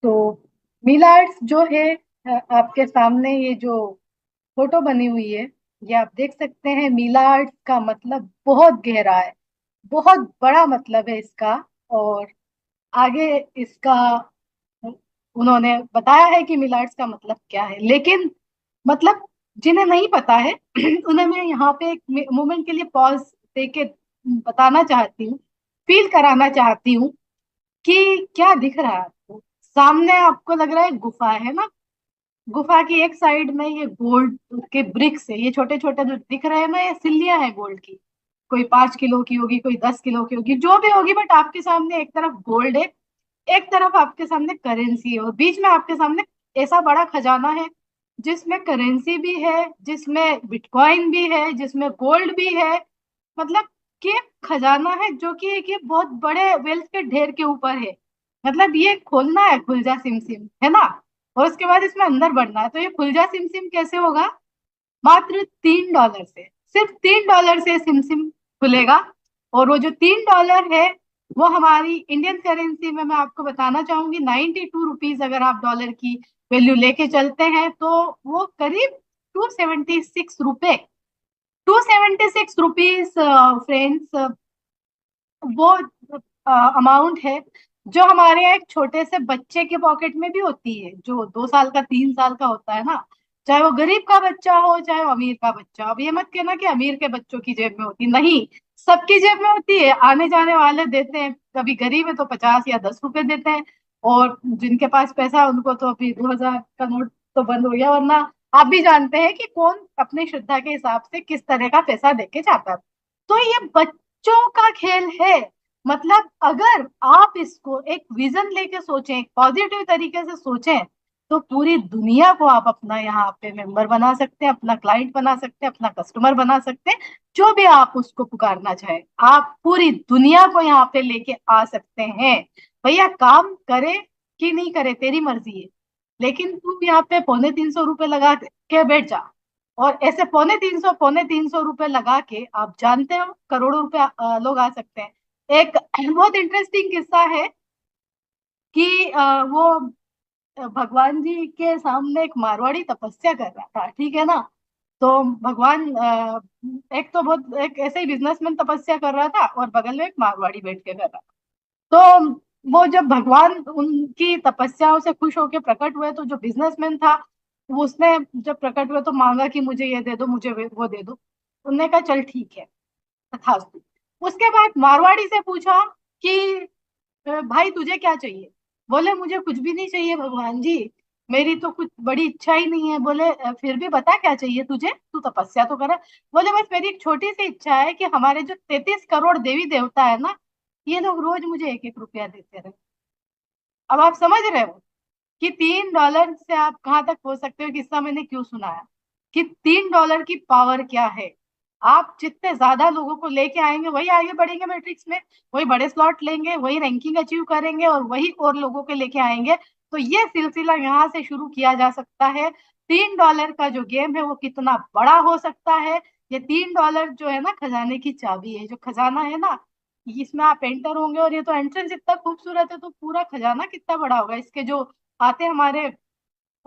तो मिलार्ट्स जो है, आपके सामने ये जो फोटो बनी हुई है, ये आप देख सकते हैं। मिलार्ट्स का मतलब बहुत गहरा है, बहुत बड़ा मतलब है इसका। और आगे इसका उन्होंने बताया है कि मिलार्ट्स का मतलब क्या है, लेकिन मतलब जिन्हें नहीं पता है उन्हें मैं यहाँ पे एक मोमेंट के लिए पॉज दे के बताना चाहती हूँ, फील कराना चाहती हूँ कि क्या दिख रहा है आपको सामने। आपको लग रहा है गुफा है ना? गुफा की एक साइड में ये गोल्ड के ब्रिक्स है, ये छोटे छोटे जो दिख रहे हैं ना, ये सिल्लियां हैं गोल्ड की। कोई 5 किलो की होगी, कोई 10 किलो की होगी, जो भी होगी, बट आपके सामने एक तरफ गोल्ड है, एक तरफ आपके सामने करेंसी है, और बीच में आपके सामने ऐसा बड़ा खजाना है जिसमें करेंसी भी है, जिसमें बिटकॉइन भी है, जिसमें गोल्ड भी है। मतलब कि एक खजाना है जो कि एक ये बहुत बड़े वेल्थ के ढेर के ऊपर है। मतलब ये खोलना है, खुल जा सिम सिम, है ना? और उसके बाद इसमें अंदर बढ़ना है। तो ये खुल जा सिम सिम कैसे होगा? मात्र $3 से, सिर्फ $3 से सिम सिम खुलेगा। और वो जो $3 है, वो हमारी इंडियन करेंसी में मैं आपको बताना चाहूंगी 92 रुपीज। अगर आप डॉलर की वैल्यू लेके चलते हैं तो वो करीब 276 रुपए, 276 रुपीज फ्रेंड्स, वो अमाउंट है जो हमारे यहाँ एक छोटे से बच्चे के पॉकेट में भी होती है, जो 2 साल का 3 साल का होता है ना। चाहे वो गरीब का बच्चा हो, चाहे वो अमीर का बच्चा हो। अब ये मत कहना कि अमीर के बच्चों की जेब में होती, नहीं, सबकी जेब में होती है। आने जाने वाले देते हैं, कभी गरीब है तो 50 या 10 रुपए देते हैं, और जिनके पास पैसा है उनको तो अभी 2000 का नोट तो बंद हो गया, वरना आप भी जानते हैं कि कौन अपनी श्रद्धा के हिसाब से किस तरह का पैसा देके जाता है। तो ये बच्चों का खेल है। मतलब अगर आप इसको एक विजन लेके सोचें, एक पॉजिटिव तरीके से सोचें, तो पूरी दुनिया को आप अपना यहाँ पे मेंबर बना सकते हैं, अपना क्लाइंट बना सकते हैं, अपना कस्टमर बना सकते हैं। जो भी आप उसको पुकारना चाहें, आप पूरी दुनिया को यहाँ पे लेके आ सकते हैं। भैया काम करे कि नहीं करे तेरी मर्जी है, लेकिन तू यहाँ पे 250 रुपये लगा के बैठ जा। और ऐसे 250 रुपये लगा के आप जानते हो करोड़ों रुपए लोग आ सकते हैं। एक बहुत इंटरेस्टिंग किस्सा है कि वो भगवान जी के सामने एक मारवाड़ी तपस्या कर रहा था, ठीक है ना? तो भगवान एक तो बहुत एक ऐसे ही बिजनेसमैन तपस्या कर रहा था, और बगल में एक मारवाड़ी बैठ के कर रहा था। तो वो जब भगवान उनकी तपस्याओं से खुश होकर प्रकट हुए, तो जो बिजनेसमैन था वो उसने जब प्रकट हुए तो मांगा कि मुझे ये दे दो, मुझे वो दे दो। उनने कहा चल ठीक है, तथास्तु। उसके बाद मारवाड़ी से पूछा कि भाई तुझे क्या चाहिए? बोले मुझे कुछ भी नहीं चाहिए भगवान जी, मेरी तो कुछ बड़ी इच्छा ही नहीं है। बोले फिर भी बता क्या चाहिए तुझे, तू तपस्या तो करा। बोले बस मेरी एक छोटी सी इच्छा है कि हमारे जो 33 करोड़ देवी देवता है ना, ये लोग रोज मुझे 1-1 रुपया देते रहे। अब आप समझ रहे हो कि $3 से आप कहाँ तक हो सकते हो। किस्सा मैंने क्यों सुनाया कि $3 की पावर क्या है। आप जितने ज्यादा लोगों को लेके आएंगे, वही आगे बढ़ेंगे मैट्रिक्स में, वही बड़े स्लॉट लेंगे, वही रैंकिंग अचीव करेंगे, और वही और लोगों के लेके आएंगे। तो ये सिलसिला यहाँ से शुरू किया जा सकता है। $3 का जो गेम है वो कितना बड़ा हो सकता है। ये $3 जो है ना, खजाने की चाबी है। जो खजाना है ना, इसमें आप एंटर होंगे, और ये तो एंट्रेंस इतना खूबसूरत है, तो पूरा खजाना कितना बड़ा होगा। इसके जो आते हमारे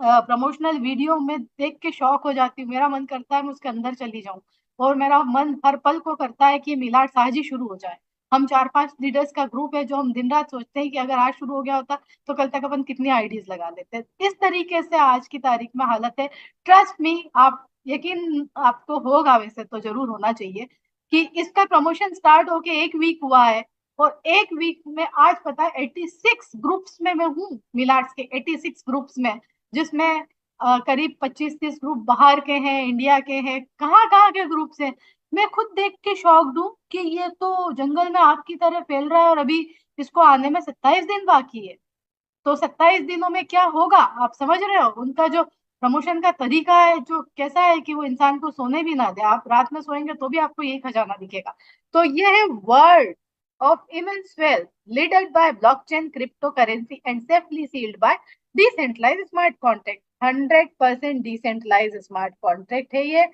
प्रमोशनल वीडियो में देख के शौक हो जाती हूँ, मेरा मन करता है मैं उसके अंदर चली जाऊं। और मेरा मन हर पल को करता है कि मिलाड आज ही शुरू हो जाए। हम 4-5 लीडर्स का ग्रुप है जो हम दिन रात सोचते हैं कि अगर आज शुरू हो गया होता तो कल तक अपन कितनी आइडियाज लगा लेते। इस तरीके से आज की तारीख में हालत है। ट्रस्ट मी, आप यकीन आपको होगा, वैसे तो जरूर होना चाहिए, कि इसका प्रमोशन स्टार्ट होके एक वीक हुआ है, और एक वीक में आज पता है 86 ग्रुप्स में मैं हूँ। मिलाड्स के 86 ग्रुप्स में, जिसमें करीब 25-30 ग्रुप बाहर के हैं, इंडिया के हैं, कहाँ कहाँ के ग्रुप्स हैं। मैं खुद देख के शॉक्ड हूँ कि ये तो जंगल में आग की तरह फैल रहा है, और अभी इसको आने में 27 दिन बाकी है। तो 27 दिनों में क्या होगा, आप समझ रहे हो? उनका जो प्रमोशन का तरीका है, जो कैसा है कि वो इंसान को सोने भी ना दे। आप रात में सोएंगे तो भी आपको यही खजाना दिखेगा। तो ये है world of immense wealth, leaded by blockchain crypto currency and safely sealed by decentralise smart contract. 100% decentralise smart contract है ये,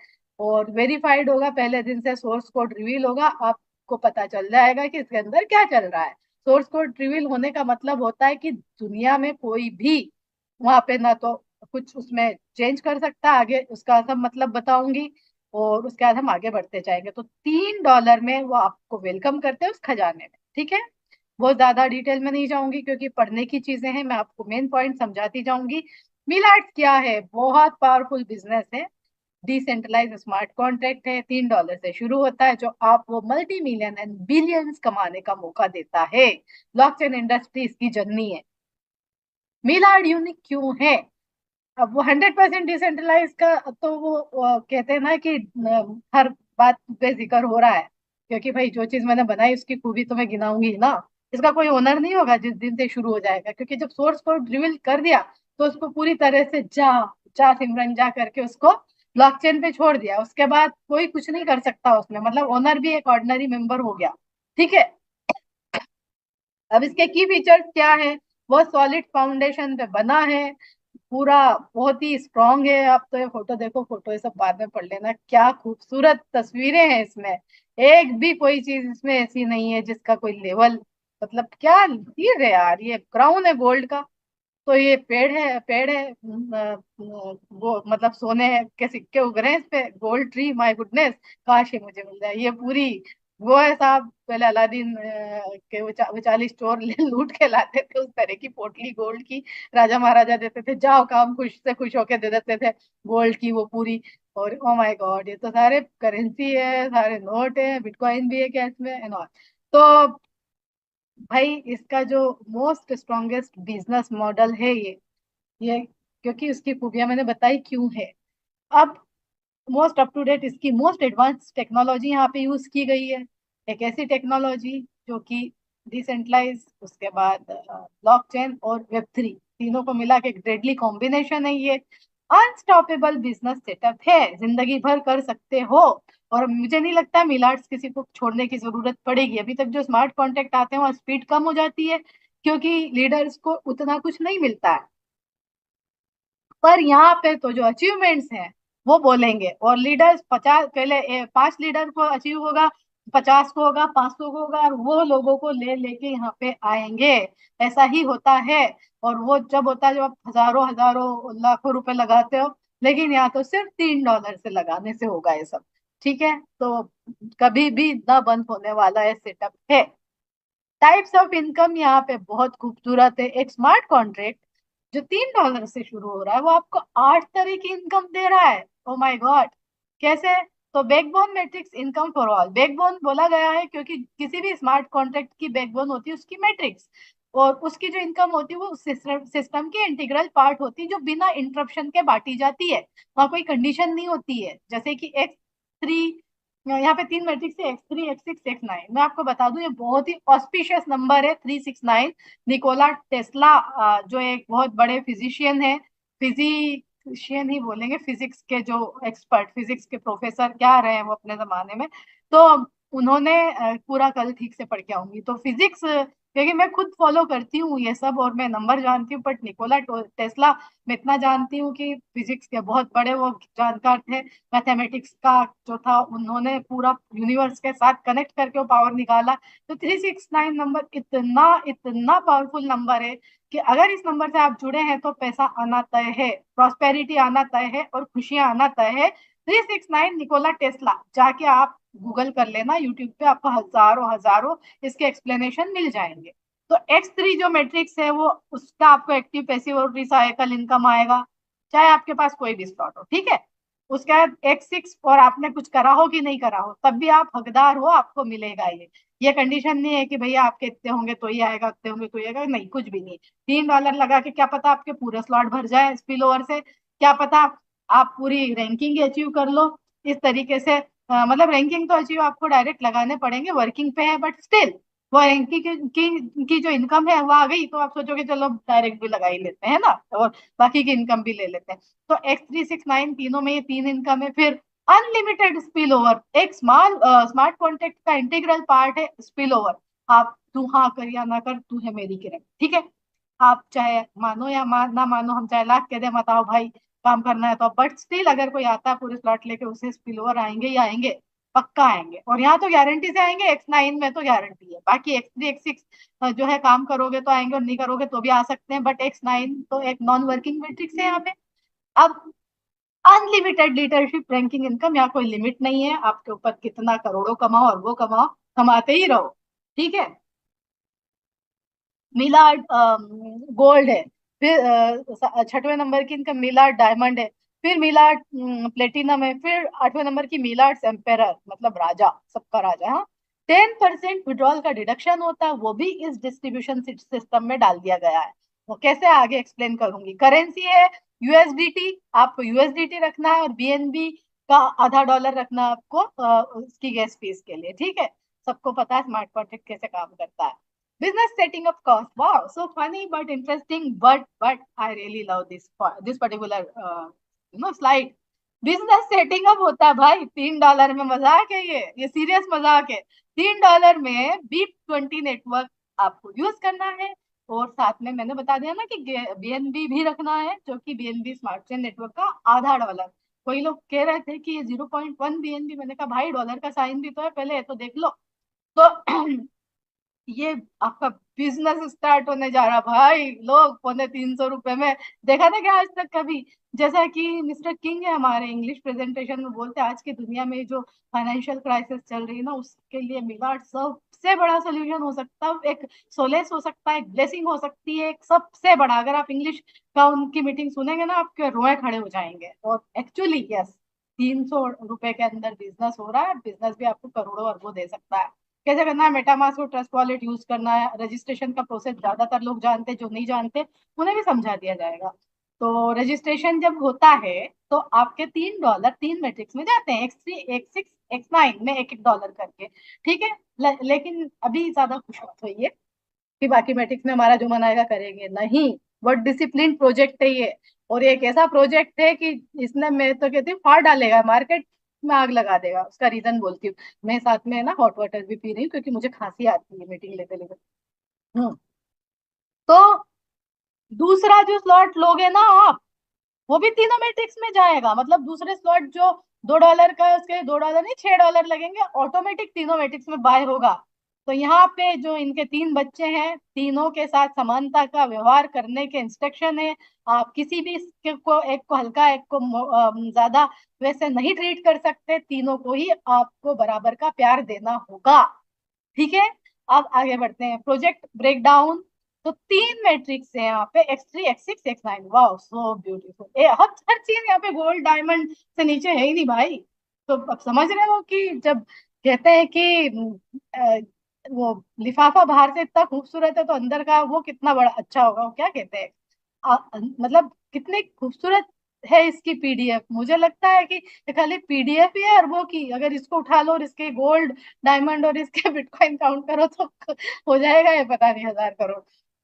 और वेरीफाइड होगा। पहले दिन से सोर्स कोड रिवील होगा, आपको पता चल जाएगा कि इसके अंदर क्या चल रहा है। सोर्स कोड रिवील होने का मतलब होता है कि दुनिया में कोई भी वहां पे ना तो कुछ उसमें चेंज कर सकता है, आगे उसका सब मतलब बताऊंगी, और उसके बाद हम आगे बढ़ते जाएंगे। तो $3 में वो आपको वेलकम करते हैं उस खजाने में, ठीक है। बहुत ज्यादा डिटेल में नहीं जाऊंगी क्योंकि पढ़ने की चीजें हैं, मैं आपको मेन पॉइंट समझाती जाऊंगी। मिलार्ट क्या है? बहुत पावरफुल बिजनेस है। डिसेंट्रलाइज स्मार्ट कॉन्ट्रैक्ट है, $3 से शुरू होता है, जो आपको मल्टी मिलियन एंड बिलियंस कमाने का मौका देता है। ब्लॉकचेन इंडस्ट्री इसकी जननी है। मिलार्ड यूनिक क्यों है? अब वो 100% डिसेंट्रलाइज का तो वो कहते हैं ना कि हर बात पे जिक्र हो रहा है, क्योंकि भाई जो चीज मैंने बनाई उसकी खूबी तो मैं गिनाऊंगी ही ना। इसका कोई ओनर नहीं होगा जिस दिन से शुरू हो जाएगा, क्योंकि जब सोर्स कोड रिवील कर दिया तो उसको पूरी तरह से जा जा सिमरन जा करके उसको ब्लॉकचेन पे छोड़ दिया। उसके बाद कोई कुछ नहीं कर सकता उसमें, मतलब ओनर भी एक ऑर्डिनरी मेंबर हो गया, ठीक है। अब इसके की फीचर्स क्या है? वो सॉलिड फाउंडेशन पे बना है पूरा, बहुत ही स्ट्रांग है। आप तो ये फोटो देखो, फोटो ये सब बाद में पढ़ लेना, क्या खूबसूरत तस्वीरें हैं इसमें। एक भी कोई चीज इसमें ऐसी नहीं है जिसका कोई लेवल, मतलब क्या चीज है यार, ये क्राउन है गोल्ड का। तो ये पेड़ है वो मतलब सोने के सिक्के उग रहे हैं इस पे, गोल्ड ट्री, माय गुडनेस। काश ये मुझे मिल जाए ये पूरी। वो है साहब, पहले अलादीन के विचाली स्टोर लूट के लाते थे उस तरह की पोटली गोल्ड की, राजा महाराजा देते थे, जाओ काम खुश से खुश होके दे देते थे गोल्ड की वो पूरी। और ओ माय गॉड, ये तो सारे करेंसी है, सारे नोट है, बिटकॉइन भी है क्या इसमें एंड ऑल। तो भाई इसका जो मोस्ट स्ट्रॉन्गेस्ट बिजनेस मॉडल है ये क्योंकि उसकी खूबियां मैंने बताई क्यों है। अब मोस्ट अप टू डेट इसकी मोस्ट एडवांस टेक्नोलॉजी यहाँ पे यूज की गई है। एक ऐसी टेक्नोलॉजी जो कि डिसेंट्रलाइज, उसके बाद ब्लॉकचेन और वेब 3, तीनों को मिला के एक डेडली कॉम्बिनेशन है ये। अनस्टॉपेबल बिजनेस सेटअप है, जिंदगी भर कर सकते हो। और मुझे नहीं लगता मिलार्ट्स किसी को छोड़ने की जरूरत पड़ेगी। अभी तक जो स्मार्ट कॉन्ट्रैक्ट आते हैं वहाँ स्पीड कम हो जाती है क्योंकि लीडर्स को उतना कुछ नहीं मिलता है। पर यहाँ पे तो जो अचीवमेंट्स हैं वो बोलेंगे, और लीडर्स 50, पहले 5 लीडर को अचीव होगा, 50 को होगा, 500 को होगा, और वो लोगों को ले लेके यहाँ पे आएंगे। ऐसा ही होता है। और वो जब होता है जब आप हजारों हजारों लाखों रुपए लगाते हो, लेकिन यहाँ तो सिर्फ $3 से लगाने से होगा ये सब, ठीक है। तो कभी भी ना बंद होने वाला है सेटअप है। टाइप्स ऑफ इनकम यहाँ पे बहुत खूबसूरत है। एक स्मार्ट कॉन्ट्रैक्ट जो $3 से शुरू हो रहा है वो आपको 8 तरह की इनकम दे रहा है। ओ माय गॉड, कैसे? तो backbone matrix income for all, backbone बोला गया है क्योंकि किसी भी स्मार्ट कॉन्ट्रैक्ट की बैकबोन होती है उसकी मैट्रिक्स, और उसकी जो इनकम होती है वो सिस्टम की इंटीग्रल पार्ट होती है जो बिना इंटरप्शन के बांटी जाती है। वहां कोई कंडीशन नहीं होती है, जैसे कि X3, यहाँ पे 3 मैट्रिक्स है, X3, X6, X9। मैं आपको बता दूं ये बहुत ही ऑस्पिशियस नंबर है 369। निकोला टेस्ला जो एक बहुत बड़े फिजिशियन है, फिजिशियन ही बोलेंगे, फिजिक्स के जो एक्सपर्ट, फिजिक्स के प्रोफेसर क्या रहे हैं वो अपने जमाने में। तो उन्होंने पूरा कल ठीक से पढ़ के आऊंगी तो फिजिक्स, क्योंकि मैं खुद फॉलो करती हूँ ये सब और मैं नंबर जानती हूँ, बट निकोला टेस्ला मैं इतना जानती हूँ कि फिजिक्स के बहुत बड़े वो जानकार थे। मैथमेटिक्स का जो था उन्होंने पूरा यूनिवर्स के साथ कनेक्ट करके वो पावर निकाला। तो 369 नंबर इतना इतना पावरफुल नंबर है कि अगर इस नंबर से आप जुड़े हैं तो पैसा आना तय है, प्रॉस्पेरिटी आना तय है, और खुशियां आना तय है। 369 निकोला टेस्ला, जाके आप गूगल कर लेना, यूट्यूब पे आपको हजारों हजारों इसके एक्सप्लेनेशन मिल जाएंगे। तो X3 जो मैट्रिक्स है वो उसका आपको एक्टिव पैसिव और रिसाइकल इनकम आएगा, चाहे आपके पास कोई भी स्लॉट हो, ठीक है। उसके बाद X6, और आपने कुछ करा हो कि नहीं करा हो तब भी आप हकदार हो, आपको मिलेगा ये कंडीशन नहीं है कि भैया आपके इतने होंगे तो ही आएगा, इतने होंगे तो ही आएगा, नहीं, कुछ भी नहीं। $3 लगा के क्या पता आपके पूरे स्लॉट भर जाए स्पिल ओवर से, क्या पता आप पूरी रैंकिंग ही अचीव कर लो इस तरीके से। मतलब रैंकिंग तो अचीव आपको डायरेक्ट लगाने पड़ेंगे, वर्किंग पे है, बट स्टिल वो रैंकिंग की जो इनकम है वो आ गई तो आप सोचोगे चलो डायरेक्ट भी लगा ही लेते हैं ना, और बाकी की इनकम भी ले लेते हैं। तो X369 तीनों में ये 3 इनकम है। फिर अनलिमिटेड स्पिल ओवर, एक स्मार्ट कॉन्ट्रैक्ट का इंटीग्रल पार्ट है स्पिल ओवर। आप तू हाँ कर या ना कर, तू है मेरी किरण, ठीक है। आप चाहे मानो या ना मानो, हम चाहे लाख कह दे मत आओ भाई काम करना है तो, बट स्टिल अगर कोई आता है पूरे स्लॉट लेके उसे स्पिल ओवर आएंगे ही आएंगे। पक्का आएंगे। और यहाँ तो गारंटी से आएंगे, X9 में तो गारंटी है। बाकी X3 X6 जो है काम करोगे तो आएंगे और नहीं करोगे तो भी आ सकते हैं, बट X9 तो एक नॉन वर्किंग मैट्रिक्स है यहाँ पे। अब अनलिमिटेड लीडरशिप रैंकिंग इनकम, यहाँ कोई लिमिट नहीं है, आपके ऊपर कितना करोड़ों कमाओ और वो कमाओ, कमाते ही रहो। ठीक है। मिलार्ड गोल्ड है। फिर छठवें नंबर की इनका मिलार्ड डायमंड है। फिर मिलार्ड प्लेटिनम है। फिर आठवें नंबर की मिलार्ड एम्पेरर, मतलब राजा, सबका राजा। हाँ, 10% विड्रॉल का डिडक्शन होता है, वो भी इस डिस्ट्रीब्यूशन सिस्टम में डाल दिया गया है। वो कैसे आगे एक्सप्लेन करूंगी। करेंसी है यूएसडीटी, आपको यूएसडीटी रखना है, और बीएनबी का आधा डॉलर रखना है आपको उसकी गैस फीस के लिए। ठीक है। सबको पता है स्मार्ट कॉन्ट्रैक्ट कैसे काम करता है। Business setting of cost. Wow, so funny but interesting. But I really love this particular slide. Business setting up होता है भाई $3 में। मजाक है ये सीरियस मजाक है। $3 में BIP20 नेटवर्क आपको यूज करना है। और साथ में मैंने बता दिया ना कि बीएनबी भी रखना है, जो कि बीएनबी स्मार्ट चेन नेटवर्क का आधा डॉलर। कोई लोग कह रहे थे कि ये 0.1 बीएनबी, मैंने कहा भाई डॉलर का साइन भी तो है, पहले ये तो देख लो। तो ये आपका बिजनेस स्टार्ट होने जा रहा भाई। लोग ₹350 में, देखा था क्या आज तक कभी? जैसा कि मिस्टर किंग है हमारे इंग्लिश प्रेजेंटेशन में बोलते हैं, आज की दुनिया में जो फाइनेंशियल क्राइसिस चल रही है ना, उसके लिए मिलार्ट सबसे बड़ा सोल्यूशन हो सकता है, एक सोलेस हो सकता है, एक ब्लेसिंग हो सकती है, एक सबसे बड़ा। अगर आप इंग्लिश का उनकी मीटिंग सुनेंगे ना, आपके रोए खड़े हो जाएंगे। और एक्चुअली यस, ₹300 के अंदर बिजनेस हो रहा है। बिजनेस भी आपको करोड़ों अरबों दे सकता है। कैसे करना है? मेटामास्क और ट्रस्ट वॉलेट यूज करना है। रजिस्ट्रेशन का प्रोसेस ज्यादातर लोग जानते हैं, जो नहीं जानते उन्हें भी समझा दिया जाएगा। तो रजिस्ट्रेशन जब होता है तो आपके $3 तीन मैट्रिक्स में जाते हैं, X3 X6 X9 में एक एक डॉलर करके। ठीक है। लेकिन अभी ज्यादा खुश मत होइए कि बाकी मैट्रिक्स में हमारा जो मन आएगा करेंगे, नहीं। बहुत डिसिप्लिन प्रोजेक्ट है ये। और ये एक ऐसा प्रोजेक्ट है कि इसने, मैं तो कहती हूँ, फाड़ डालेगा मार्केट में, आग लगा देगा। उसका रीजन बोलती हूँ। मैं साथ में ना हॉट वाटर भी पी रही हूँ क्योंकि मुझे खांसी आती है मीटिंग लेते लेते। हम्म। तो दूसरा जो स्लॉट लोगे ना आप, वो भी तीनों मैट्रिक्स में जाएगा। मतलब दूसरे स्लॉट जो $2 का है, उसके $2 नहीं, $6 लगेंगे, ऑटोमेटिक तीनों मैट्रिक्स में बाय होगा। तो यहाँ पे जो इनके तीन बच्चे हैं, तीनों के साथ समानता का व्यवहार करने के इंस्ट्रक्शन है। आप किसी भी इसके को, एक को हल्का एक को ज्यादा वैसे नहीं ट्रीट कर सकते। तीनों को ही आपको बराबर का प्यार देना होगा। ठीक है। अब आगे बढ़ते हैं, प्रोजेक्ट ब्रेकडाउन। तो तीन मैट्रिक्स है यहाँ पे, X3 X6 X9। वाह, सो ब्यूटीफुल। हर चीज यहाँ पे गोल्ड डायमंड से नीचे है ही नहीं भाई। तो अब समझ रहे हो कि जब कहते हैं कि वो लिफाफा बाहर से इतना खूबसूरत है तो अंदर का वो कितना बड़ा अच्छा होगा, वो क्या कहते हैं, मतलब कितनी खूबसूरत है इसकी पीडीएफ। मुझे लगता है कि ये खाली पीडीएफ ही है, और वो की अगर इसको उठा लो और इसके गोल्ड डायमंड और इसके बिटकॉइन काउंट करो तो हो जाएगा ये पता नहीं 1000 करोड़।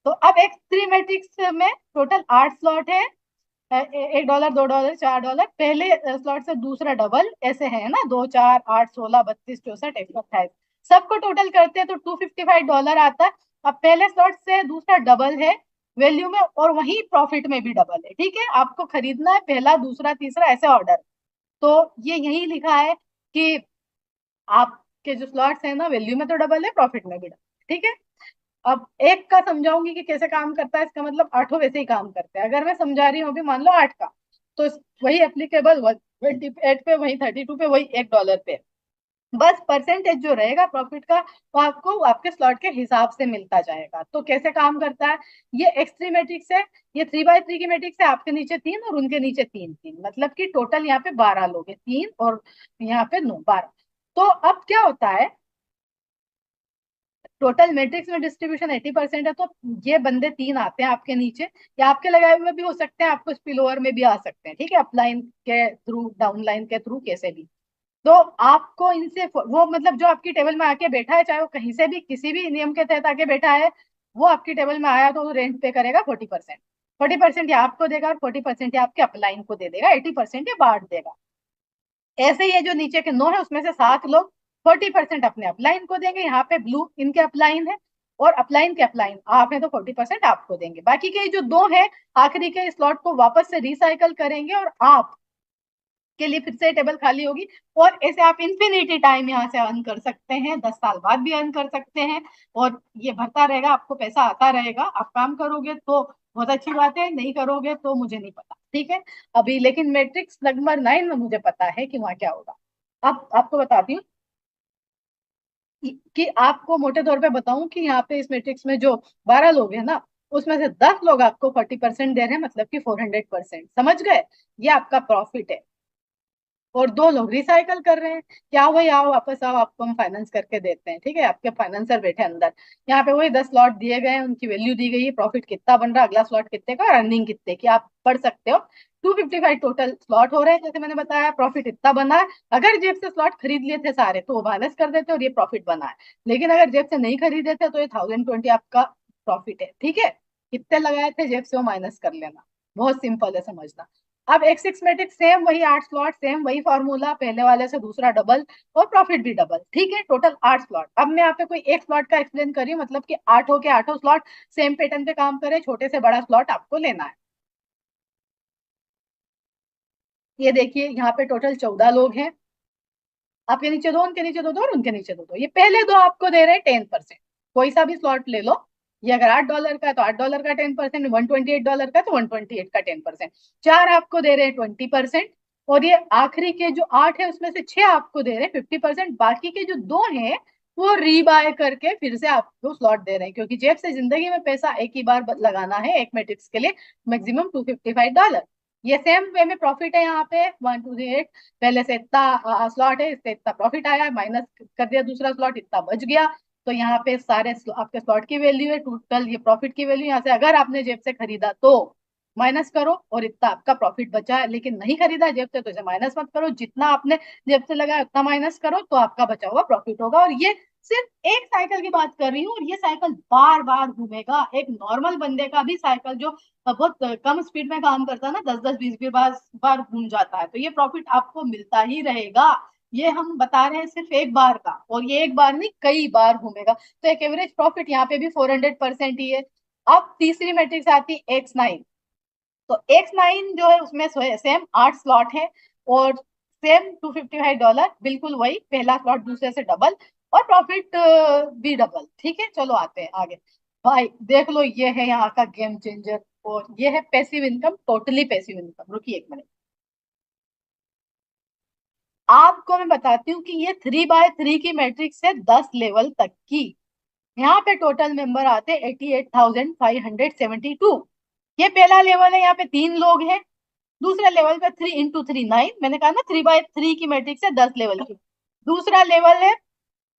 तो अब X3 मैट्रिक्स में टोटल 8 स्लॉट है। $1, $2, $4। पहले स्लॉट से दूसरा डबल ऐसे है ना, 2 4 8 16 32 64 128। सबको टोटल करते हैं तो $255 आता है। अब पहले स्लॉट से दूसरा डबल है वैल्यू में, और वही प्रॉफिट में भी डबल है। ठीक है। आपको खरीदना है पहला दूसरा तीसरा ऐसे ऑर्डर। तो ये यही लिखा है कि आपके जो स्लॉट्स है ना, वैल्यू में तो डबल है, प्रॉफिट में भी डबल। ठीक है। अब एक का समझाऊंगी कि कैसे काम करता है। इसका मतलब आठों वैसे ही काम करते हैं। अगर मैं समझा रही हूँ अभी, मान लो 8 का, तो वही एप्लीकेबल 28 पे, वही 32 पे, वही $1 पे। बस परसेंटेज जो रहेगा प्रॉफिट का, वो आपको आपके स्लॉट के हिसाब से मिलता जाएगा। तो कैसे काम करता है? ये X3 मैट्रिक्स है, ये 3x3 की मैट्रिक्स है। आपके नीचे 3 और उनके नीचे 3 3, मतलब कि टोटल यहाँ पे 12 लोग हैं, 3 और यहाँ पे 9, 12। तो अब क्या होता है, टोटल मैट्रिक्स में डिस्ट्रीब्यूशन 80% है, तो ये बंदे 3 आते हैं आपके नीचे, या आपके लगाए हुए भी हो सकते हैं, आपको स्पिल ओवर में भी आ सकते हैं। ठीक है। अपलाइन के थ्रू, डाउन लाइन के थ्रू, कैसे भी। तो आपको इनसे वो, मतलब जो आपकी टेबल में आके बैठा है, चाहे वो कहीं से भी किसी भी नियम के तहत आके बैठा है, वो आपकी टेबल में आया तो वो रेंट पे करेगा 40%। 40% या आपको देगा और 40% या आपके अपलाइन को दे देगा, 80% या बांट देगा। ऐसे ही है, जो नीचे के 9 है उसमें से 7 लोग 40% अपने अपलाइन को देंगे। यहाँ पे ब्लू इनके अपलाइन है, और अपलाइन के अपलाइन आप है तो 40% आपको देंगे। बाकी के जो 2 है, आखिरी के स्लॉट को वापस से रिसाइकल करेंगे, और आप के लिए फिर से टेबल खाली होगी। और ऐसे आप इन्फिनिटी टाइम यहाँ से अर्न कर सकते हैं, 10 साल बाद भी अर्न कर सकते हैं। और ये भरता रहेगा, आपको पैसा आता रहेगा। आप काम करोगे तो बहुत अच्छी बात है, नहीं करोगे तो मुझे नहीं पता, ठीक है। अभी लेकिन मैट्रिक्स नंबर 9 में मुझे पता है कि वहाँ क्या होगा। अब आपको बताती हूँ कि आपको मोटे तौर पे बताऊं कि यहाँ पे इस मैट्रिक्स में जो 12 लोग हैं ना, उसमें से 10 लोग आपको 40% दे रहे हैं, मतलब कि 400%। समझ गए? ये आपका प्रॉफिट है। और 2 लोग रिसाइकल कर रहे हैं। क्या भाई आओ वापस आओ, आपको हम फाइनेंस करके देते हैं, ठीक है। आपके फाइनेंसर बैठे अंदर। यहाँ पे वही 10 स्लॉट दिए गए हैं, उनकी वैल्यू दी गई है, प्रॉफिट कितना बन रहा है, अगला स्लॉट कितने का, अर्निंग कितने की, आप पढ़ सकते हो। 255 टोटल स्लॉट हो रहे हैं, जैसे मैंने बताया, प्रॉफिट इतना बना है। अगर जेब से स्लॉट खरीद लिए थे सारे तो वो माइनस कर देते और ये प्रॉफिट बना है। लेकिन अगर जेब से नहीं खरीदे थे तो ये 1020 आपका प्रॉफिट है, ठीक है। कितने लगाए थे जेब से वो माइनस कर लेना। बहुत सिंपल है समझना। अब एक्स सिक्स मैट्रिक सेम वही 8 स्लॉट, सेम वही फॉर्मूला, पहले वाले से दूसरा डबल और प्रॉफिट भी डबल, ठीक है। Total 8 slot. अब मैं यहाँ पे कोई एक स्लॉट का एक्सप्लेन कर रही हूँ, मतलब कि आठों के आठों स्लॉट सेम पैटर्न पे काम करे, छोटे से बड़ा स्लॉट आपको लेना है। ये देखिए यहाँ पे टोटल 14 लोग हैं। आपके नीचे दो, उनके नीचे दो, दो और उनके नीचे दो, दो। ये पहले दो आपको दे रहे हैं 10%। कोई सा भी स्लॉट ले लो। ये अगर $8 का है तो $8 का 10%, $128 का तो 128 का 10%। चार आपको दे रहे हैं 20%। और ये आखिरी के जो 8 है उसमें से 6 आपको दे रहे हैं 50%। बाकी के जो दो हैं वो रीबाय करके फिर से आपको स्लॉट दे रहे हैं, क्योंकि जेब से जिंदगी में पैसा एक ही बार लगाना है एक मैट्रिक्स के लिए, मैक्सिमम $255। ये सेम वे में प्रॉफिट है यहाँ पे 128। पहले से इतना स्लॉट है, इससे इतना प्रॉफिट आया, माइनस कर दिया दूसरा स्लॉट, इतना बच गया। तो यहाँ पे सारे आपके स्लॉट की वैल्यू है, टोटल ये प्रॉफिट की वैल्यू। यहाँ से अगर आपने जेब से खरीदा तो माइनस करो और इतना आपका प्रॉफिट बचा है। लेकिन नहीं खरीदा जेब से तो इसे माइनस मत करो, जितना आपने जेब से लगाया उतना माइनस करो, तो आपका बचा हुआ प्रॉफिट होगा। और ये सिर्फ एक साइकिल की बात कर रही हूँ, और ये साइकिल बार बार घूमेगा। एक नॉर्मल बंदे का भी साइकिल जो बहुत कम स्पीड में काम करता है ना, 10-10 20-20 बार बार घूम जाता है, तो ये प्रॉफिट आपको मिलता ही रहेगा। ये हम बता रहे हैं सिर्फ एक बार का, और ये एक बार नहीं कई बार घूमेगा। तो एक एवरेज प्रॉफिट यहाँ पे भी 400% ही है। अब तीसरी मैट्रिक्स आती है X9। तो X9 जो है उसमें सेम 8 स्लॉट है, और सेम $255, बिल्कुल वही पहला स्लॉट दूसरे से डबल, और प्रॉफिट भी डबल, ठीक है। चलो आते हैं आगे। भाई देख लो, ये है यहाँ का गेम चेंजर, और ये है passive income, totally passive income. रुकिए एक मिनट, आपको मैं बताती हूँ कि ये 3x3 की मैट्रिक्स है, 10 लेवल तक की। यहाँ पे टोटल मेंबर आते हैं 88,572। ये पहला लेवल है, यहाँ पे 3 लोग हैं। दूसरा लेवल पे 3 × 3 9, मैंने कहा ना 3x3 की मैट्रिक्स है, 10 लेवल की। दूसरा लेवल है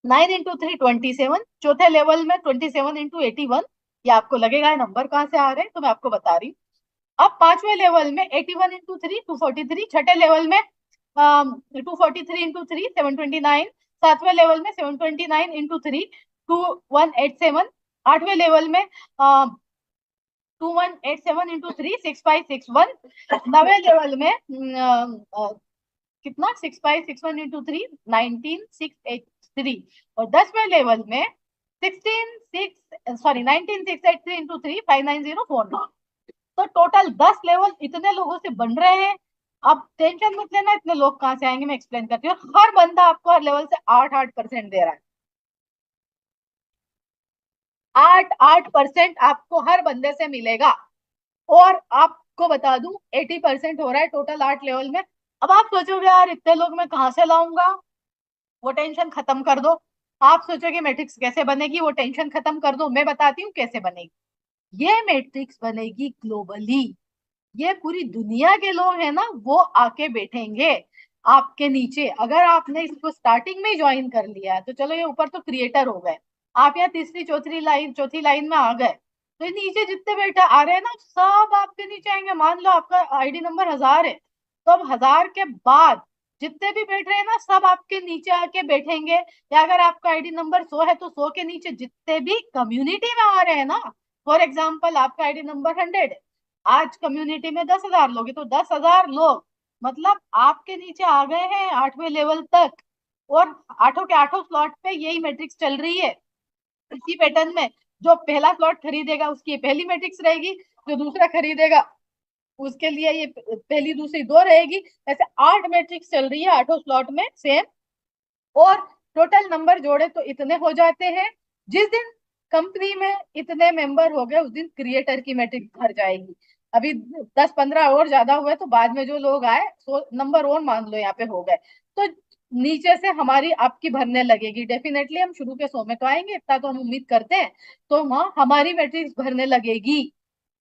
9 × 3 27। चौथे लेवल में 27 × 81। ये आपको लगेगा ये नंबर कहाँ से आ रहे हैं, तो मैं आपको बता रही हूँ। अब पांचवें लेवल में 81 × 3 243। छठे लेवल में 243 × 3 729। सातवें लेवल में 729 × 3 2187। आठवें लेवल में 2187 × 3 6561। नवे लेवल में कितना 6561 × 3 19 683। और 10वें लेवल में 19,683 × 3 59049। तो टोटल 10 लेवल इतने लोगों से बन रहे हैं। अब टेंशन मत लेना इतने लोग कहाँ से आएंगे, मैं एक्सप्लेन करती हूँ। हर बंदा आपको हर लेवल से 8-8% दे रहा है। 8-8% आपको हर बंदे से मिलेगा। और आपको बता दूं 80% हो रहा है टोटल 8 लेवल में। अब आप सोचोगे यार इतने लोग मैं कहाँ से लाऊंगा, वो टेंशन खत्म कर दो। आप सोचोगे मैट्रिक्स कैसे बनेगी, वो टेंशन खत्म कर दो, मैं बताती हूँ कैसे बनेगी। ये मैट्रिक्स बनेगी ग्लोबली। ये पूरी दुनिया के लोग हैं ना, वो आके बैठेंगे आपके नीचे। अगर आपने इसको स्टार्टिंग में ज्वाइन कर लिया है तो चलो, ये ऊपर तो क्रिएटर हो गए, आप यहाँ तीसरी चौथी लाइन में आ गए। तो ये नीचे जितने बैठे आ रहे हैं ना, सब आपके नीचे आएंगे। मान लो आपका आईडी नंबर 1000 है, तो अब 1000 के बाद जितने भी बैठ रहे हैं ना, सब आपके नीचे आके बैठेंगे। या अगर आपका आईडी नंबर 100 है तो 100 के नीचे जितने भी कम्युनिटी में आ रहे हैं ना, फॉर एग्जाम्पल आपका आईडी नंबर 100 है, आज कम्युनिटी में 10,000 लोग हैं, तो 10,000 लोग मतलब आपके नीचे आ गए हैं 8वें लेवल तक। और आठों के आठों स्लॉट पे यही मैट्रिक्स चल रही है, इसी पैटर्न में। जो पहला स्लॉट खरीदेगा उसकी पहली मैट्रिक्स रहेगी, जो दूसरा खरीदेगा उसके लिए ये पहली दूसरी दो रहेगी। ऐसे 8 मैट्रिक्स चल रही है, 8 स्लॉट में सेम। और टोटल नंबर जोड़े तो इतने हो जाते हैं। जिस दिन कंपनी में इतने मेंबर हो गए, उस दिन क्रिएटर की मैट्रिक्स भर जाएगी। अभी 10-15 और ज्यादा हुए तो बाद में जो लोग आए, तो नंबर और मान लो यहाँ पे हो गए, तो नीचे से हमारी आपकी भरने लगेगी। डेफिनेटली हम शुरू के 100 में तो आएंगे, इतना तो हम उम्मीद करते हैं। तो वहाँ हमारी मैट्रिक्स भरने लगेगी।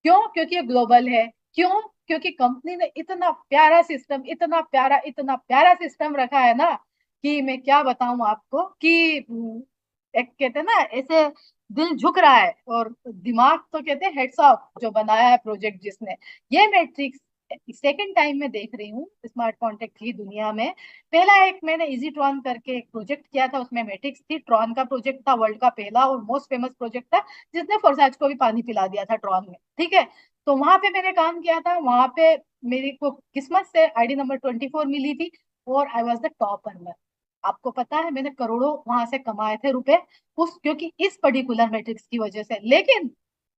क्यों? क्योंकि ये ग्लोबल है। क्यों? क्योंकि कंपनी ने इतना प्यारा सिस्टम, इतना प्यारा सिस्टम रखा है ना, कि मैं क्या बताऊं आपको कि एक कहते हैं ना ऐसे, दिल झुक रहा है। और दिमाग तो कहते हैं हेड्स ऑफ, जो बनाया है प्रोजेक्ट जिसने। ये मैट्रिक्स सेकंड टाइम में देख रही हूँ स्मार्ट कॉन्ट्रैक्ट की दुनिया में। पहला एक मैंने इजी ट्रॉन करके एक प्रोजेक्ट किया था, उसमें मैट्रिक्स थी। ट्रॉन का प्रोजेक्ट था, वर्ल्ड का पहला और मोस्ट फेमस प्रोजेक्ट था, जिसने फोरसाज को भी पानी पिला दिया था ट्रॉन में, ठीक है। तो वहां पे मैंने काम किया था। वहां पे मेरी को किस्मत से आईडी नंबर 24 मिली थी, और I was the top earner. आपको पता है मैंने करोड़ों वहां से कमाए थे रुपए, उस क्योंकि इस पर्टिकुलर मैट्रिक्स की वजह से। लेकिन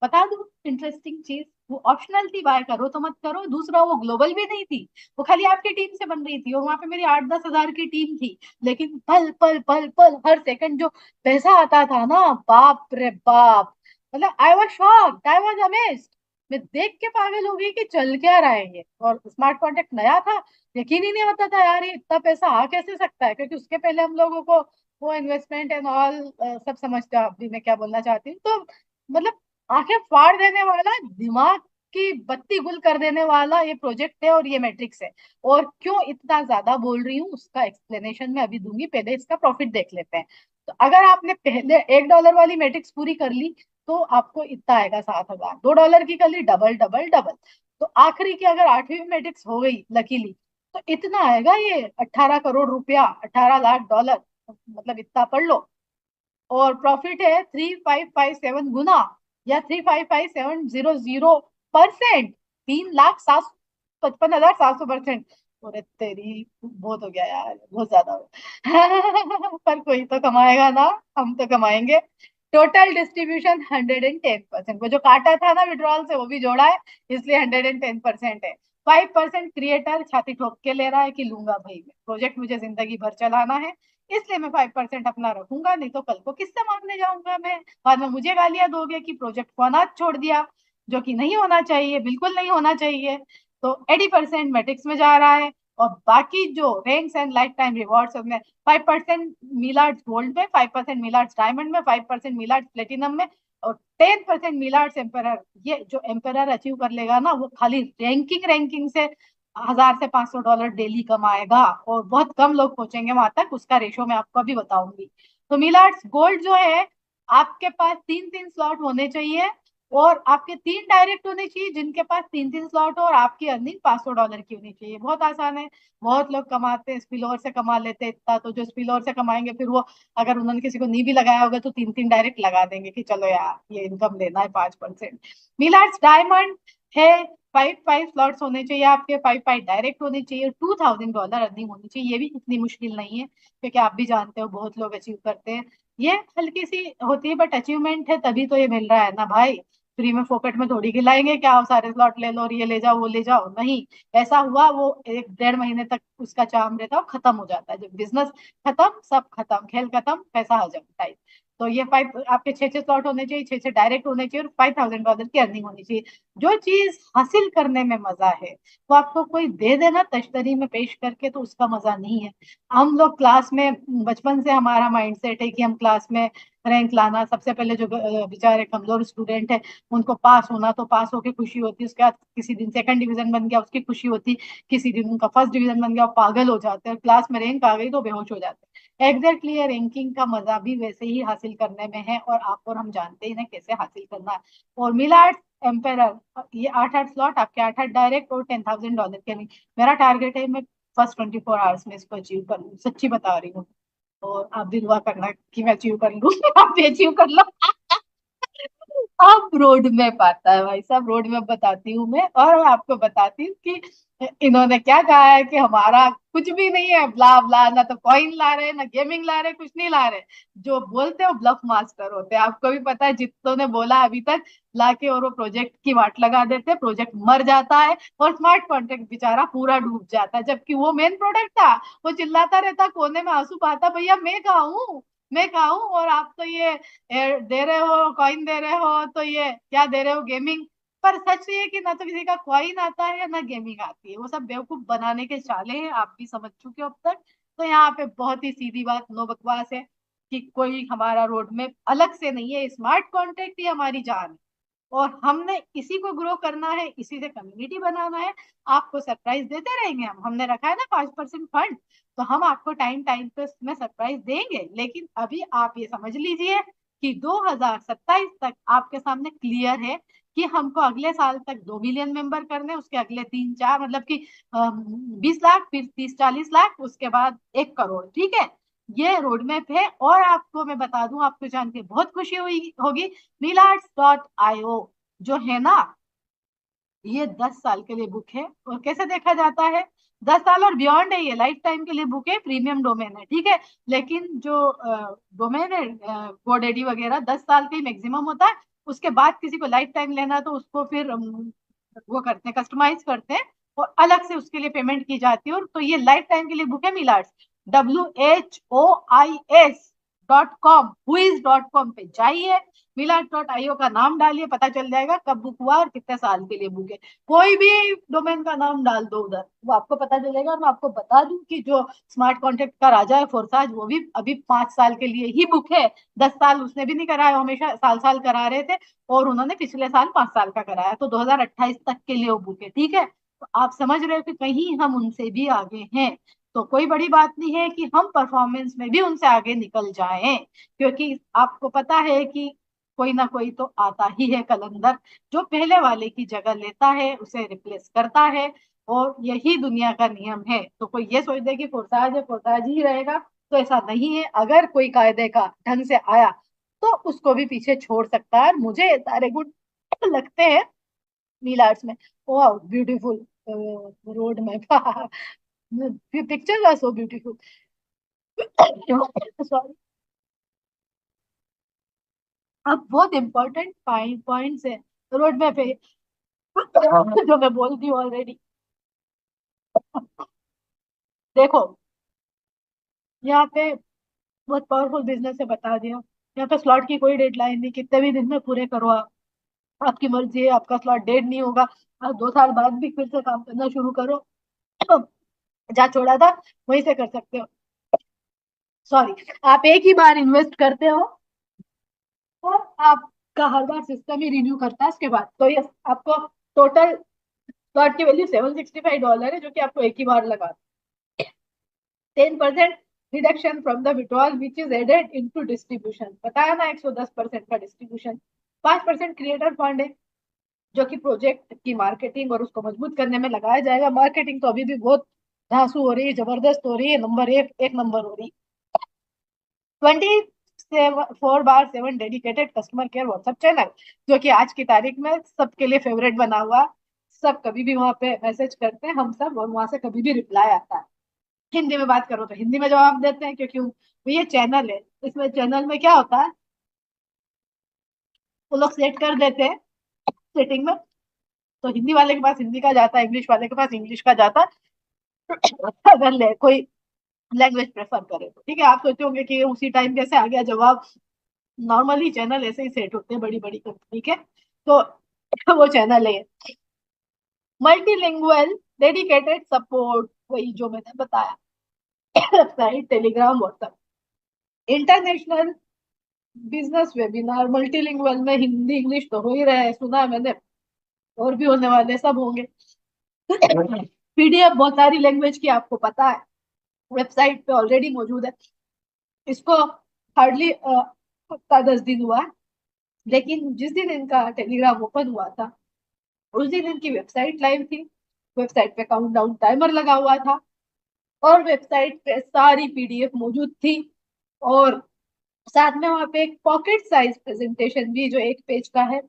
बता दूं इंटरेस्टिंग चीज, वो ऑप्शनल थी, बाय करो तो मत करो। दूसरा, वो ग्लोबल भी नहीं थी, वो खाली आपकी टीम से बन रही थी, और वहां पे मेरी 8-10 हजार की टीम थी। लेकिन पल पल पल पल हर सेकंड जो पैसा आता था ना, बाप रे बाप, मतलब I was shocked, I was amazed. मैं देख के पागल हो गई कि चल क्या रहा है ये। और स्मार्ट कॉन्ट्रैक्ट नया था, यकीन ही नहीं होता था यार ये इतना पैसा आ कैसे सकता है, क्योंकि उसके पहले हम लोगों को वो इन्वेस्टमेंट एंड ऑल सब समझते हो आप भी मैं क्या बोलना चाहती हूँ। तो मतलब आंखें फाड़ देने वाला, दिमाग की बत्ती गुल कर देने वाला ये प्रोजेक्ट है और ये मैट्रिक्स है। और क्यों इतना ज्यादा बोल रही हूँ उसका एक्सप्लेनेशन मैं अभी दूंगी, पहले इसका प्रॉफिट देख लेते हैं। तो अगर आपने पहले $1 वाली मैट्रिक्स पूरी कर ली, तो आपको इतना आएगा 7 हजार। $2 की कर ली, डबल डबल डबल। तो आखिरी की अगर 8वीं मैट्रिक्स हो गई लकीली, तो इतना आएगा ये 18 करोड़ रुपया, 18 लाख डॉलर, मतलब इतना पढ़ लो। और प्रॉफिट है 3557 गुना, या 355700%। 3,55,700%। अरे तेरी, बहुत हो गया यार, बहुत ज्यादा हो गया। पर कोई तो कमाएगा ना, हम तो कमाएंगे। टोटल डिस्ट्रीब्यूशन 110%, वो जो काटा था ना विड्रॉल से वो भी जोड़ा है, इसलिए 110% है। 5% क्रिएटर छाती ठोक के ले रहा है कि लूंगा भाई, मैं प्रोजेक्ट मुझे जिंदगी भर चलाना है, इसलिए मैं 5% अपना रखूंगा, नहीं तो कल को किससे मांगने जाऊंगा मैं। बाद में मुझे गालियां दोगे कि प्रोजेक्ट को अनाथ छोड़ दिया, जो कि नहीं होना चाहिए, बिल्कुल नहीं होना चाहिए। तो 80% मेटिक्स में जा रहा है। और बाकी जो ranks and life time rewards, उसमें 5% मिलार्ड्स गोल्ड में, 5% मिलार्ड्स डायमंड में, 5% मिलार्ड्स प्लेटिनम में, और 10% मिलार्ड्स एम्पेरर। ये जो एम्पेरर अचीव कर लेगा ना, वो खाली रैंकिंग रैंकिंग से 1000 से 500 डॉलर डेली कमाएगा। और बहुत कम लोग पहुंचेंगे वहां तक, उसका रेशो मैं आपको अभी बताऊंगी। तो मिलार्ड्स गोल्ड जो है, आपके पास 3-3 स्लॉट होने चाहिए, और आपके 3 डायरेक्ट होने चाहिए जिनके पास 3-3 स्लॉट हो, और आपकी अर्निंग $500 की होनी चाहिए। बहुत आसान है। बहुत लोग कमाते हैं, स्पिल ओवर से कमा लेते हैं इतना, तो जो स्पिल ओवर से कमाएंगे फिर वो, अगर उन्होंने किसी को नहीं भी लगाया होगा तो 3-3 डायरेक्ट लगा देंगे कि चलो यार ये इनकम लेना है 5%। मिलार्ड्स डायमंड है, 5-5 स्लॉट्स होने चाहिए आपके, 5-5 डायरेक्ट होने चाहिए, $2000 अर्निंग होनी चाहिए। ये भी इतनी मुश्किल नहीं है, क्योंकि आप भी जानते हो बहुत लोग अचीव करते हैं। ये हल्की सी होती है, बट अचीवमेंट है, तभी तो ये मिल रहा है ना भाई। फ्री में फोकट में थोड़ी खिलाएंगे क्या, सारे स्लॉट ले लो और ये ले जाओ वो ले जाओ, नहीं। ऐसा हुआ वो 1-1.5 महीने तक उसका चार्म रहता है, वो खत्म हो जाता है। जब बिजनेस खत्म, सब खत्म, खेल खत्म, पैसा हजम टाइप। तो ये 5 आपके 6-6 स्लॉट होने चाहिए, 6-6 डायरेक्ट होने चाहिए, और $5000 की अर्निंग होनी चाहिए। जो चीज हासिल करने में मजा है, वो आपको कोई दे देना तश्तरी में पेश करके, तो उसका मजा नहीं है। हम लोग क्लास में, बचपन से हमारा माइंडसेट है कि हम क्लास में रैंक लाना, सबसे पहले जो बेचारे कमजोर स्टूडेंट है उनको पास होना, तो पास होके खुशी होती है। उसके बाद किसी दिन सेकंड डिवीजन बन गया, उसकी खुशी होती। किसी दिन उनका फर्स्ट डिवीजन बन गया, वो पागल हो जाते हैं। क्लास में रैंक आ गई तो बेहोश हो जाते हैं। एग्जैक्टली ये रैंकिंग का मजा भी वैसे ही हासिल करने में है, और आप और हम जानते ही ना कैसे हासिल करना है। और मिलार्ट एम्पेरर, ये 8-8 स्लॉट आपके, 8-8 डायरेक्ट, और $10,000 के नहीं। मेरा टारगेट है मैं फर्स्ट 24 आवर्स में इसको अचीव कर लूँ, सच्ची बता रही हूँ। और आप भी दुआ करना कि मैं अचीव कर लूँ। आप भी अचीव कर लो। अब रोड मैप आता है भाई साहब, रोड मैप बताती हूँ मैं, और आपको बताती हूँ कि इन्होंने क्या कहा है कि हमारा कुछ भी नहीं है, ब्ला ब्ला, ना तो कॉइन ला रहे, ना गेमिंग ला रहे, कुछ नहीं ला रहे। जो बोलते हैं वो ब्लफ मास्टर होते हैं, आपको भी पता है, जितनों ने बोला अभी तक लाके, और वो प्रोजेक्ट की वाट लगा देते हैं, प्रोजेक्ट मर जाता है, और स्मार्ट कॉन्ट्रैक्ट बेचारा पूरा डूब जाता है, जबकि वो मेन प्रोडक्ट था। वो चिल्लाता रहता कोने में, आंसू बहाता, भैया मैं कहा हूँ, मैं कहा हूँ, और आप तो ये दे रहे हो, कॉइन दे रहे हो, तो ये क्या दे रहे हो, गेमिंग। पर सच ये है कि ना तो किसी का कॉइन आता है ना गेमिंग आती है, वो सब बेवकूफ बनाने के चाले हैं, आप भी समझ चुके हो अब तक। तो यहाँ पे बहुत ही सीधी बात, नो बकवास है, कि कोई हमारा रोड में अलग से नहीं है, स्मार्ट कॉन्ट्रैक्ट ही हमारी जान है, और हमने इसी को ग्रो करना है, इसी से कम्युनिटी बनाना है। आपको सरप्राइज देते रहेंगे, हम हमने रखा है ना 5% फंड, तो हम आपको टाइम टाइम पे उसमें सरप्राइज देंगे। लेकिन अभी आप ये समझ लीजिए कि 2027 तक आपके सामने क्लियर है कि हमको अगले साल तक 2 मिलियन मेंबर करने, उसके अगले 3 4, मतलब कि 20 लाख, फिर 30 40 लाख, उसके बाद 1 करोड़, ठीक है। ये रोड मैप है, और आपको मैं बता दूं, आपको जान के बहुत खुशी हुई होगी, milarts.io जो है ना, ये 10 साल के लिए बुक है। और कैसे देखा जाता है, 10 साल और बियॉन्ड है, ये लाइफ टाइम के लिए बुक है, प्रीमियम डोमेन है, ठीक है। लेकिन जो डोमेन है GoDaddy वगैरह, 10 साल का ही मैक्सिमम होता है। उसके बाद किसी को लाइफ टाइम लेना तो उसको फिर वो करते हैं, कस्टमाइज करते हैं, और अलग से उसके लिए पेमेंट की जाती है। और तो ये लाइफ टाइम के लिए बुक है, मिलार्ट्स, WHOIS.com, हुईज.com पे जाइए, मिलाट.io का नाम डालिए, पता चल जाएगा कब बुक हुआ और कितने साल के लिए बुक है। कोई भी डोमेन का नाम डाल दो उधर, वो आपको पता चलेगा। और मैं आपको बता दूं कि जो स्मार्ट कॉन्ट्रैक्ट का राजा है फोरसाज, वो भी अभी 5 साल के लिए ही बुक है। 10 साल उसने भी नहीं कराया, हमेशा साल साल करा रहे थे, और उन्होंने पिछले साल 5 साल का कराया, तो 2028 तक के लिए वो बुक है, ठीक है। तो आप समझ रहे हो कि कहीं हम उनसे भी आगे हैं। तो कोई बड़ी बात नहीं है कि हम परफॉर्मेंस में भी उनसे आगे निकल जाएं, क्योंकि आपको पता है कि कोई ना कोई तो आता ही है कलंदर, जो पहले वाले की जगह लेता है, उसे रिप्लेस करता है, और यही दुनिया का नियम है। तो कोई ये सोच दे कि फोरताज है, फोरताज ही रहेगा, तो ऐसा नहीं है। अगर कोई कायदे का ढंग से आया तो उसको भी पीछे छोड़ सकता है, और मुझे ये सारे गुण लगते हैं नील आर्ट्स में। वाह beautiful road map, pictures are so beautiful. Sorry. अब बहुत इंपॉर्टेंट पॉइंट्स है रोड मैप है, जो मैं बोल दी ऑलरेडी। देखो, यहाँ पे बहुत पावरफुल बिजनेस है, बता दिया। यहाँ पे स्लॉट की कोई डेडलाइन नहीं, कितने भी दिन में पूरे करो आप, आपकी मर्जी है, आपका स्लॉट डेड नहीं होगा। आप 2 साल बाद भी फिर से काम करना शुरू करो, जहाँ छोड़ा था वहीं से कर सकते हो। सॉरी, आप एक ही बार इन्वेस्ट करते हो, और आपका हर बार सिस्टम ही रिन्यू करता है उसके बाद, तो ये आपको टोटल स्लॉट की वैल्यू $765 है, जो कि आपको एक ही बार लगा। 10% reduction from the withdrawal which is added into distribution, बताया ना, 110% का डिस्ट्रीब्यूशन। 5% क्रिएटर फंड है, जो कि प्रोजेक्ट की मार्केटिंग और उसको मजबूत करने में लगाया जाएगा। मार्केटिंग तो अभी भी बहुत धांसू हो रही है, जबरदस्त हो रही है, नंबर एक नंबर हो रही। 24/7 dedicated customer care WhatsApp channel, जो कि आज की तारीख में सबके लिए फेवरेट बना हुआ है। सब कभी भी वहां पे मैसेज करते हैं हम सब, और वहां से कभी भी रिप्लाई आता है। हिंदी में बात करो तो हिंदी में जवाब देते हैं, क्योंकि वो ये चैनल है। इसमें चैनल में क्या होता है, वो लोग सेट कर देते हैं सेटिंग में, तो हिंदी वाले के पास हिंदी का जाता है, इंग्लिश वाले के पास इंग्लिश का जाता है। अगर कोई लैंग्वेज प्रेफर करे तो ठीक है। आप सोचते होंगे कि उसी टाइम कैसे आ गया जवाब, नॉर्मली चैनल ऐसे ही सेट होते हैं बड़ी बड़ी कंपनी के। तो वो चैनल है मल्टीलिंगुअल डेडिकेटेड सपोर्ट, वही जो मैंने बताया, website, Telegram, WhatsApp, international business webinar, multilingual में हिंदी इंग्लिश तो हो ही रहा है, सुना है मैंने, और भी होने वाले, सब होंगे। पीडीएफ बहुत सारी लैंग्वेज की, आपको पता है, वेबसाइट पे ऑलरेडी मौजूद है। इसको हार्डली हफ्ता 10 दिन हुआ है, लेकिन जिस दिन इनका टेलीग्राम ओपन हुआ था, उस दिन इनकी वेबसाइट लाइव थी। वेबसाइट पे काउंटडाउन टाइमर लगा हुआ था, और वेबसाइट पे सारी पीडीएफ मौजूद थी, और साथ में वहां पे एक पॉकेट साइज प्रेजेंटेशन भी जो 1 पेज का है,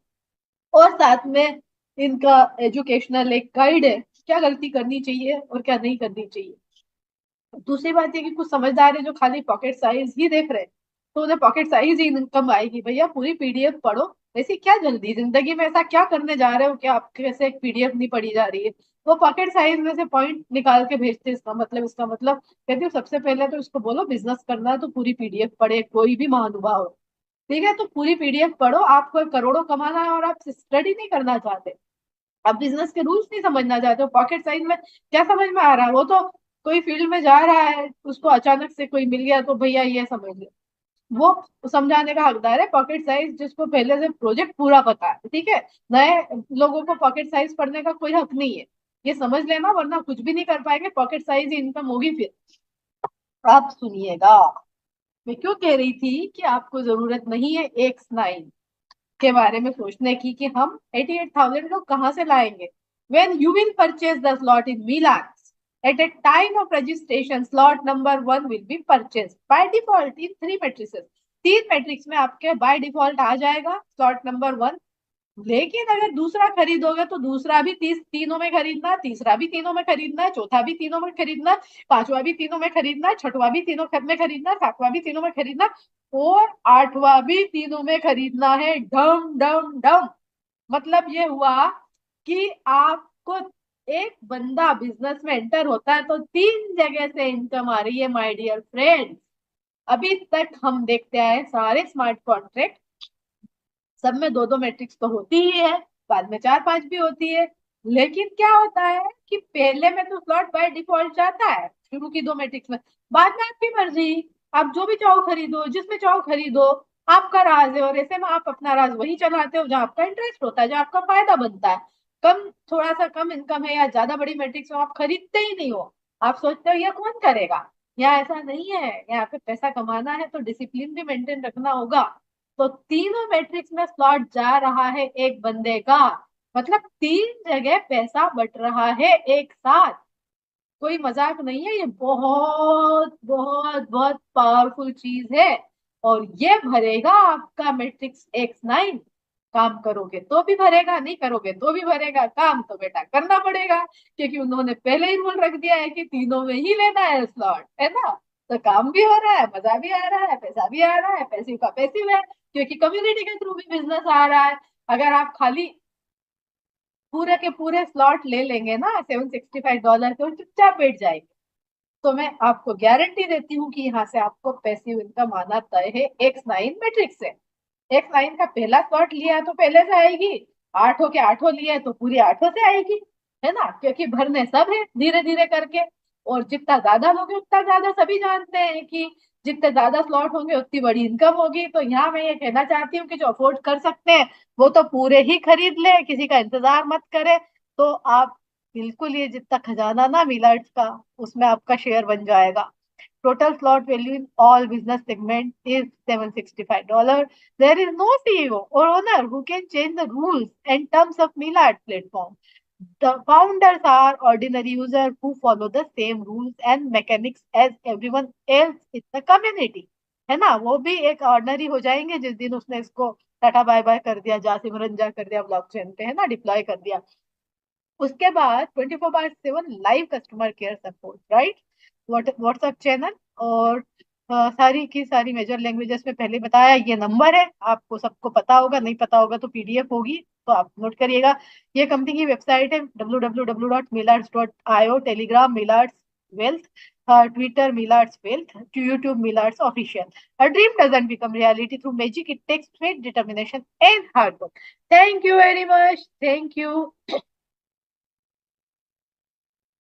और साथ में इनका एजुकेशनल एक गाइड है, क्या गलती करनी चाहिए और क्या नहीं करनी चाहिए। दूसरी बात ये कि कुछ समझदार है जो खाली पॉकेट साइज ही देख रहे हैं, तो उन्हें पॉकेट साइज ही इनकम आएगी। भैया पूरी पीडीएफ पढ़ो, ऐसी क्या जल्दी, जिंदगी में ऐसा क्या करने जा रहे हो कि आपके कैसे एक पीडीएफ नहीं पढ़ी जा रही है। वो पॉकेट साइज में से पॉइंट निकाल के भेजते हैं, इसका मतलब कहती हूँ सबसे पहले तो इसको बोलो बिजनेस करना है तो पूरी पीडीएफ पढ़े, कोई भी महानुभाव हो, ठीक है, तो पूरी पीडीएफ पढ़ो। आपको करोड़ों कमाना है और आप स्टडी नहीं करना चाहते, आप बिजनेस के रूल्स नहीं समझना चाहते हो, पॉकेट साइज में क्या समझ में आ रहा है। वो तो कोई फील्ड में जा रहा है, उसको अचानक से कोई मिल गया तो भैया ये समझ ले, वो समझाने का हकदार है। पॉकेट साइज जिसको पहले से प्रोजेक्ट पूरा पता है, ठीक है, नए लोगों को पॉकेट साइज पढ़ने का कोई हक नहीं है, ये समझ लेना, वरना कुछ भी नहीं कर पाएंगे, पॉकेट साइज ही इनकम होगी फिर। आप सुनिएगा, मैं क्यों कह रही थी कि आपको जरूरत नहीं है X9 के बारे में सोचने की कि हम 88,000 लोग कहाँ से लाएंगे। When you will purchase the slot in Milan, at a time of registration, slot number 1 will be purchased by default in 3 matrices. 3 matrix में आपके बाय डिफॉल्ट आ जाएगा स्लॉट नंबर 1। लेकिन अगर दूसरा खरीदोगे तो दूसरा भी तीनों में खरीदना, तीसरा भी तीनों में खरीदना है, चौथा भी तीनों में खरीदना, पांचवा भी तीनों में खरीदना, छठवा भी तीनों में खरीदना, सातवां भी तीनों में खरीदना, और आठवां भी तीनों में खरीदना है। डम डम डम। मतलब ये हुआ कि आपको, एक बंदा बिजनेस में एंटर होता है तो 3 जगह से इनकम आ रही है माय डियर फ्रेंड्स। अभी तक हम देखते आए सारे स्मार्ट कॉन्ट्रैक्ट, सब में 2-2 मैट्रिक्स तो होती ही है, बाद में 4-5 भी होती है। लेकिन क्या होता है कि पहले में तो स्लॉट बाय डिफॉल्ट जाता है शुरू की 2 मैट्रिक्स में, बाद में आपकी मर्जी, आप जो भी चाहो खरीदो, जिसमें चाहो खरीदो, आपका राज है। और ऐसे में आप अपना राज वही चलाते हो जहाँ आपका इंटरेस्ट होता है, जहाँ आपका फायदा बनता है। कम, थोड़ा सा कम इनकम है या ज्यादा बड़ी मैट्रिक्स में आप खरीदते ही नहीं हो, आप सोचते हो ये कौन करेगा। यहाँ ऐसा नहीं है, यहाँ पे पैसा कमाना है तो डिसिप्लिन भी मेंटेन रखना होगा। तो तीनों मैट्रिक्स में स्लॉट जा रहा है एक बंदे का, मतलब 3 जगह पैसा बट रहा है एक साथ। कोई मजाक नहीं है, ये बहुत बहुत बहुत पावरफुल चीज है। और ये भरेगा आपका मैट्रिक्स X9। काम करोगे तो भी भरेगा, नहीं करोगे तो भी भरेगा, काम तो बेटा करना पड़ेगा, क्योंकि उन्होंने पहले ही रूल रख दिया है कि तीनों में ही लेना है स्लॉट, है ना। तो काम भी हो रहा है, मजा भी आ रहा है, पैसा भी आ रहा है, पैसिव का पैसिव है, क्योंकि कम्युनिटी के थ्रू भी बिजनेस आ रहा है। अगर आप खाली पूरे के पूरे स्लॉट ले लेंगे ना $765 के और चुपचाप बैठ जाएंगे, तो मैं आपको गारंटी देती हूँ कि यहाँ से आपको पैसिव इनकम आना तय है X9 मैट्रिक्स से। X9 का पहला स्लॉट लिया है तो पहले से आएगी, आठों के आठों लिए है तो पूरी आठों से आएगी, है ना, क्योंकि भरने सब है धीरे धीरे करके। और जितना ज्यादा लोगे उतना ज्यादा, सभी जानते हैं कि जितने ज्यादा स्लॉट होंगे उतनी बड़ी इनकम होगी। तो यहाँ मैं ये कहना चाहती हूँ कि जो अफोर्ड कर सकते हैं वो तो पूरे ही खरीद ले, किसी का इंतजार मत करे। तो आप बिल्कुल, ये जितना खजाना ना मिलर्ट्स का, उसमें आपका शेयर बन जाएगा। Total slot value in all business segment is $765. There is no CEO or owner who can change the rules and terms of Millard platform. The founders are ordinary users who follow the same rules and mechanics as everyone else in the community. है ना, वो भी एक ordinary हो जाएंगे जिस दिन उसने इसको टाटा बाय बाय कर दिया, जा सिमरन जा कर दिया ब्लॉकचेन पे, है ना, डिप्लॉय कर दिया। उसके बाद 24/7 live customer care support, right, WhatsApp channel, और सारी की सारी मेजर लैंग्वेजेस में पहले बताया, ये नंबर है, आपको सबको पता होगा, नहीं पता होगा तो पीडीएफ होगी, तो आप नोट करिएगा। ये कंपनी की वेबसाइट है www.millards.io, Telegram Millards Wealth, Twitter Millards Wealth, YouTube Millards official. A dream doesn't become reality through magic, it takes faith, determination and hard work. Thank you very much, thank you।